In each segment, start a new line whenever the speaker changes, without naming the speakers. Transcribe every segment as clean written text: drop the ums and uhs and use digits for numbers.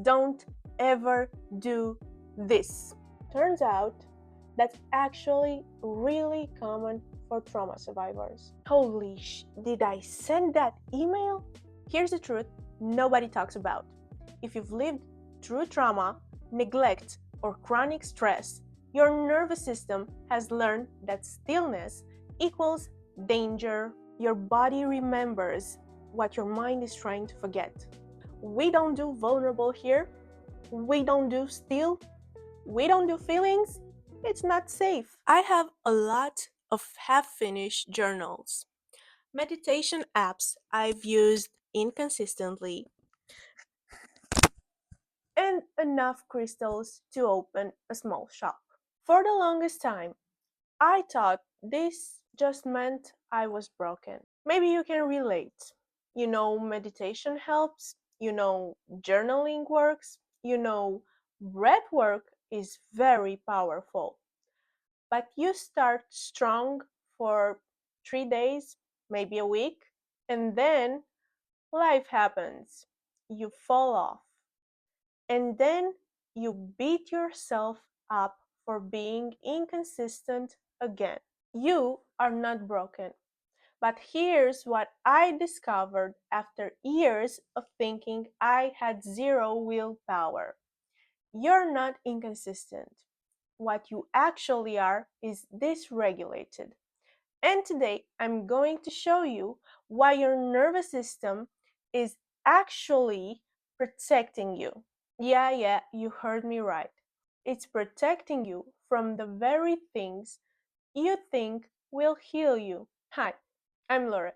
Don't ever do this. Turns out that's actually really common for trauma survivors. Holy did I send that email? Here's the truth nobody talks about. If you've lived through trauma, neglect, or chronic stress, your nervous system has learned that stillness equals danger. Your body remembers what your mind is trying to forget. We don't do vulnerable here. We don't do still. We don't do feelings. It's not safe. I have a lot of half-finished journals, meditation apps I've used inconsistently, and enough crystals to open a small shop. For the longest time, I thought this just meant I was broken. Maybe you can relate. You know, meditation helps, you know, journaling works, you know, breath work is very powerful. But you start strong for 3 days, maybe a week, and then life happens. You fall off. And then you beat yourself up for being inconsistent again. You are not broken. But here's what I discovered after years of thinking I had zero willpower. You're not inconsistent. What you actually are is dysregulated. And today I'm going to show you why your nervous system is actually protecting you. Yeah, you heard me right. It's protecting you from the very things you think will heal you. Hi, I'm Laura.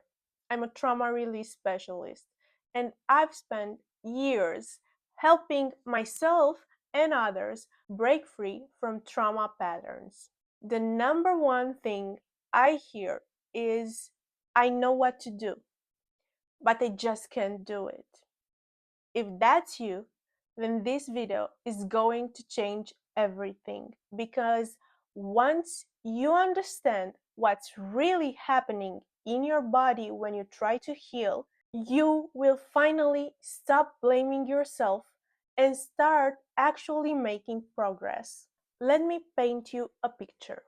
I'm a trauma release specialist, and I've spent years helping myself and others break free from trauma patterns. The number one thing I hear is, I know what to do, but I just can't do it. If that's you, then this video is going to change everything, because once you understand what's really happening in your body when you try to heal, you will finally stop blaming yourself and start actually making progress. Let me paint you a picture.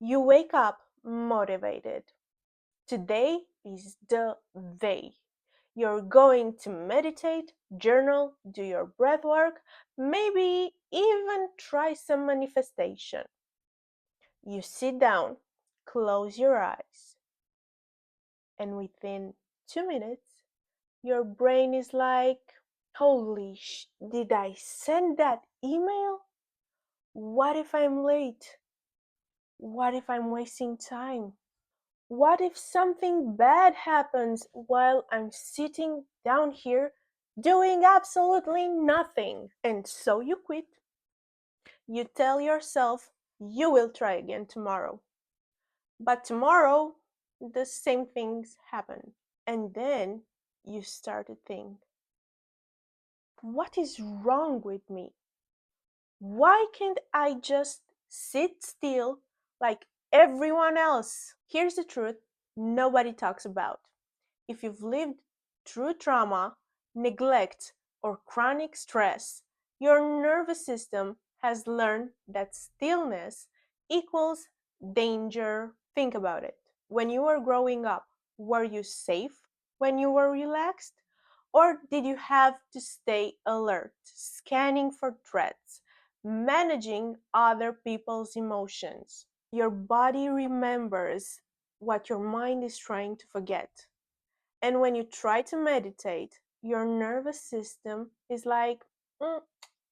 You wake up motivated. Today is the day. You're going to meditate, journal, do your breath work, maybe even try some manifestation. You sit down, close your eyes, and within 2 minutes, your brain is like, holy did I send that email? What if I'm late? What if I'm wasting time? What if something bad happens while I'm sitting down here doing absolutely nothing? And so you quit. You tell yourself you will try again tomorrow. But tomorrow, the same things happen. And then you start to think, what is wrong with me? Why can't I just sit still like everyone else? Here's the truth nobody talks about. If you've lived through trauma, neglect, or chronic stress, your nervous system has learned that stillness equals danger. Think about it. When you were growing up, were you safe when you were relaxed? Or did you have to stay alert, scanning for threats, managing other people's emotions? Your body remembers what your mind is trying to forget. And when you try to meditate, your nervous system is like,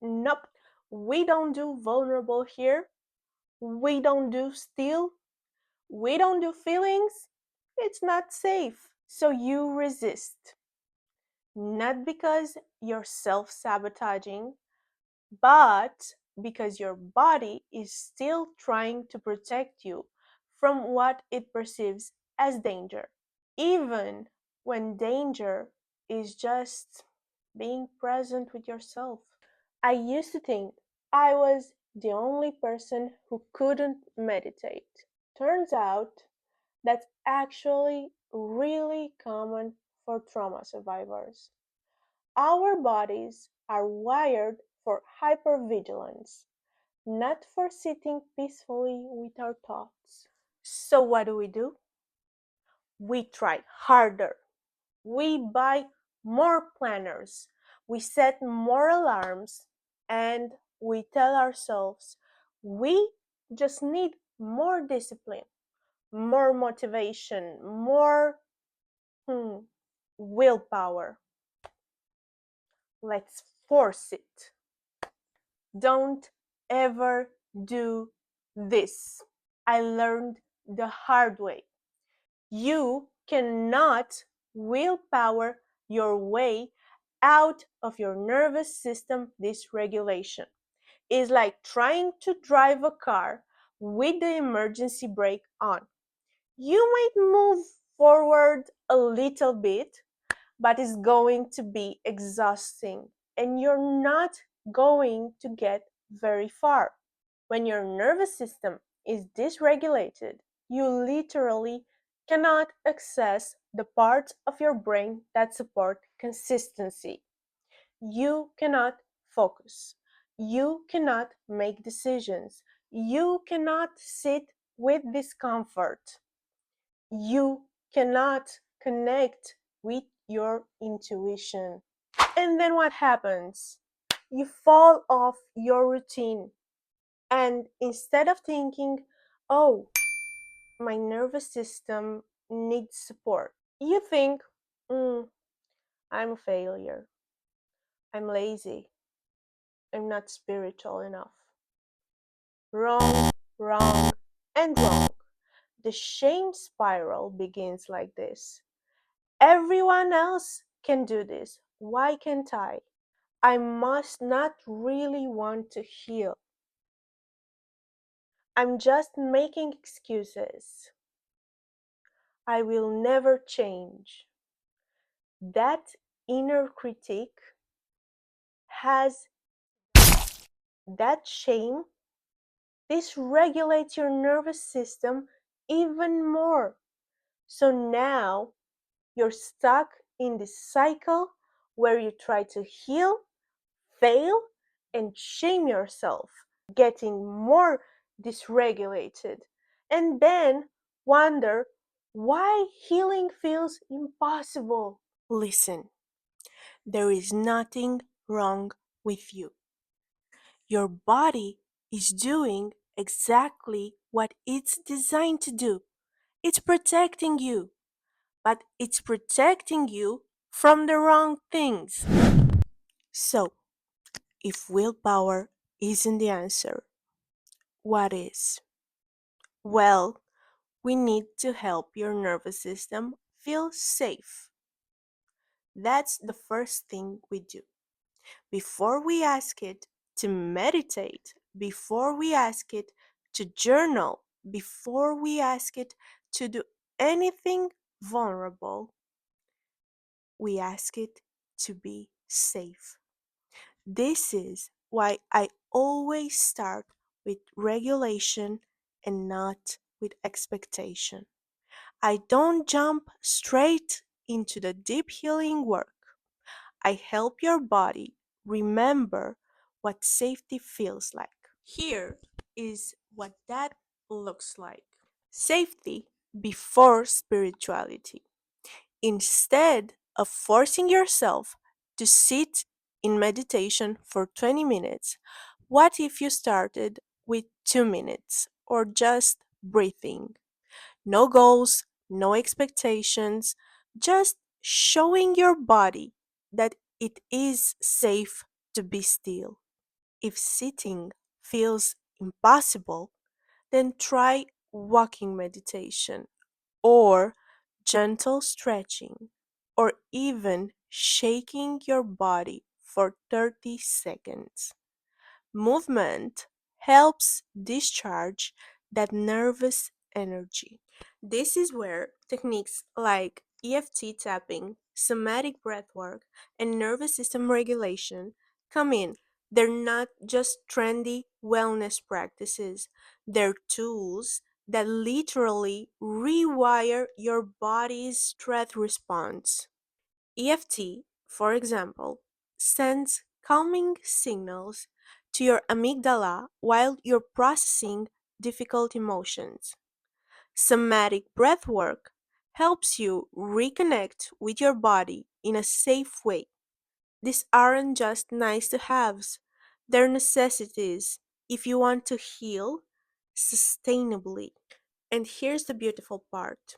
nope, we don't do vulnerable here. We don't do still. We don't do feelings. It's not safe. So you resist. Not because you're self-sabotaging, but because your body is still trying to protect you from what it perceives as danger, even when danger is just being present with yourself. I used to think I was the only person who couldn't meditate. Turns out that's actually really common for trauma survivors. Our bodies are wired for hypervigilance, not for sitting peacefully with our thoughts. So, what do? We try harder. We buy more planners. We set more alarms and we tell ourselves we just need more discipline, more motivation, more hmm, willpower. Let's force it. Don't ever do this. I learned the hard way. You cannot willpower your way out of your nervous system dysregulation. It's like trying to drive a car with the emergency brake on. You might move forward a little bit, but it's going to be exhausting and you're not going to get very far. When your nervous system is dysregulated, you literally cannot access the parts of your brain that support consistency. You cannot focus. You cannot make decisions. You cannot sit with discomfort. You cannot connect with your intuition. And then what happens? You fall off your routine. And instead of thinking, oh, my nervous system needs support, you think, mm, I'm a failure. I'm lazy. I'm not spiritual enough. Wrong, wrong, and wrong. The shame spiral begins like this. Everyone else can do this. Why can't I? I must not really want to heal. I'm just making excuses. I will never change. That inner critic has that shame. This regulates your nervous system even more. So now you're stuck in this cycle where you try to heal, fail, and shame yourself, getting more dysregulated, and then wonder why healing feels impossible. Listen, there is nothing wrong with you. Your body is doing exactly what it's designed to do. It's protecting you, but it's protecting you from the wrong things. So, if willpower isn't the answer, what is? Well, we need to help your nervous system feel safe. That's the first thing we do. Before we ask it to meditate, before we ask it to journal, before we ask it to do anything vulnerable, we ask it to be safe. This is why I always start with regulation and not with expectation. I don't jump straight into the deep healing work. I help your body remember what safety feels like. Here is what that looks like. Safety before spirituality. Instead of forcing yourself to sit in meditation for 20 minutes, what if you started with 2 minutes or just breathing? No goals, no expectations, just showing your body that it is safe to be still. If sitting feels impossible, then try walking meditation or gentle stretching or even shaking your body for 30 seconds. Movement helps discharge that nervous energy. This is where techniques like EFT tapping, somatic breathwork, and nervous system regulation come in. They're not just trendy wellness practices, they're tools that literally rewire your body's stress response. EFT for example, sends calming signals to your amygdala while you're processing difficult emotions. Somatic breath work helps you reconnect with your body in a safe way. These aren't just nice to haves, they're necessities if you want to heal sustainably. And here's the beautiful part: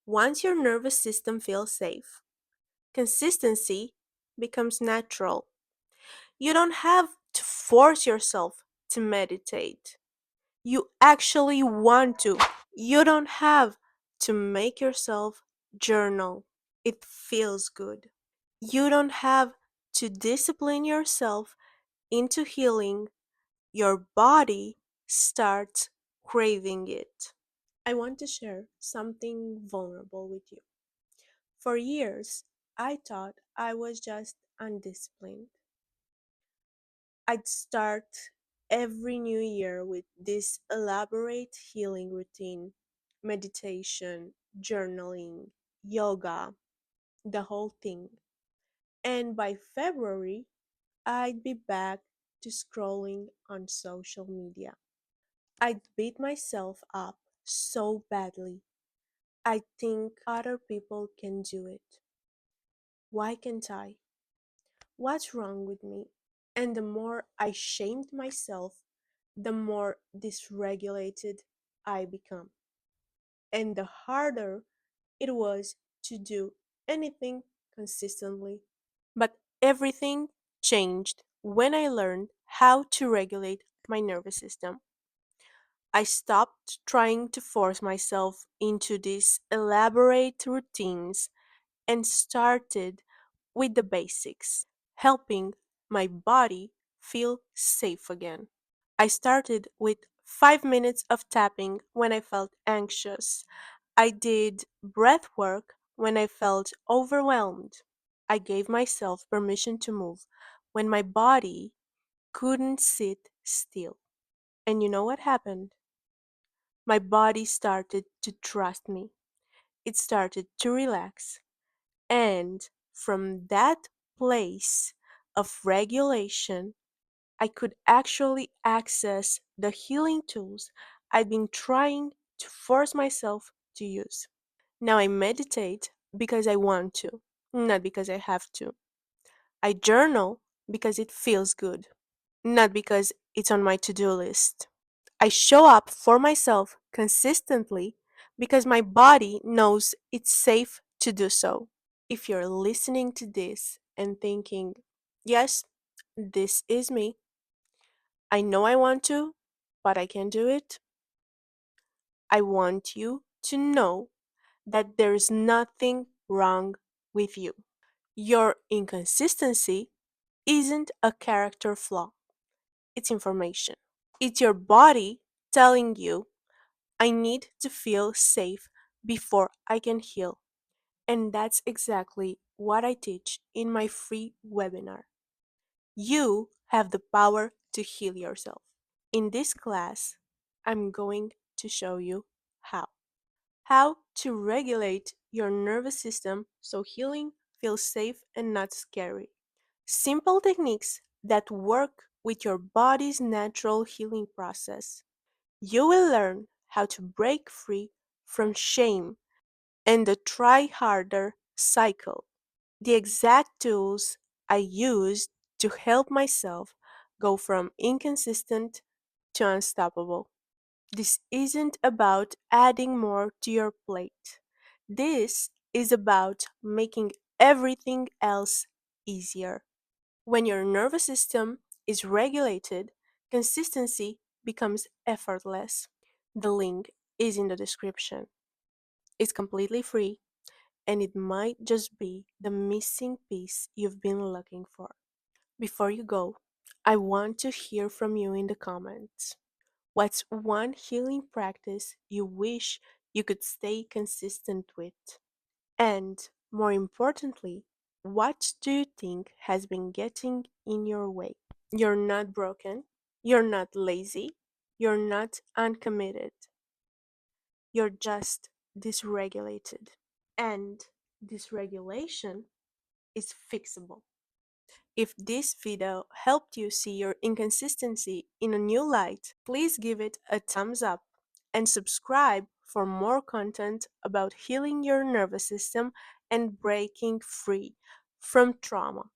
once your nervous system feels safe, consistency becomes natural. You don't have to force yourself to meditate. You actually want to. You don't have to make yourself journal. It feels good. You don't have to discipline yourself into healing. Your body starts craving it. I want to share something vulnerable with you. For years, I thought I was just undisciplined. I'd start every new year with this elaborate healing routine: meditation, journaling, yoga, the whole thing. And by February, I'd be back to scrolling on social media. I'd beat myself up so badly. I think other people can do it. Why can't I? What's wrong with me? And the more I shamed myself, the more dysregulated I become. And the harder it was to do anything consistently. But everything changed when I learned how to regulate my nervous system. I stopped trying to force myself into these elaborate routines and started with the basics, helping my body feel safe again. I started with 5 minutes of tapping when I felt anxious. I did breath work when I felt overwhelmed. I gave myself permission to move when my body couldn't sit still. And you know what happened? My body started to trust me. It started to relax. And from that place of regulation, I could actually access the healing tools I'd been trying to force myself to use. Now I meditate because I want to, not because I have to. I journal because it feels good, not because it's on my to do list. I show up for myself consistently because my body knows it's safe to do so. If you're listening to this and thinking, yes, this is me, I know I want to, but I can't do it, I want you to know that there's nothing wrong with you. Your inconsistency isn't a character flaw, it's information. It's your body telling you, I need to feel safe before I can heal. And that's exactly what I teach in my free webinar. You have the power to heal yourself. In this class, I'm going to show you how. How to regulate your nervous system so healing feels safe and not scary. Simple techniques that work with your body's natural healing process. You will learn how to break free from shame and the try harder cycle. The exact tools I used to help myself go from inconsistent to unstoppable. This isn't about adding more to your plate. This is about making everything else easier. When your nervous system is regulated, consistency becomes effortless. The link is in the description. It's completely free and it might just be the missing piece you've been looking for. Before you go, I want to hear from you in the comments. What's one healing practice you wish you could stay consistent with? And more importantly, what do you think has been getting in your way? You're not broken, you're not lazy, you're not uncommitted, you're just dysregulated. And dysregulation is fixable. If this video helped you see your inconsistency in a new light, please give it a thumbs up and subscribe for more content about healing your nervous system and breaking free from trauma.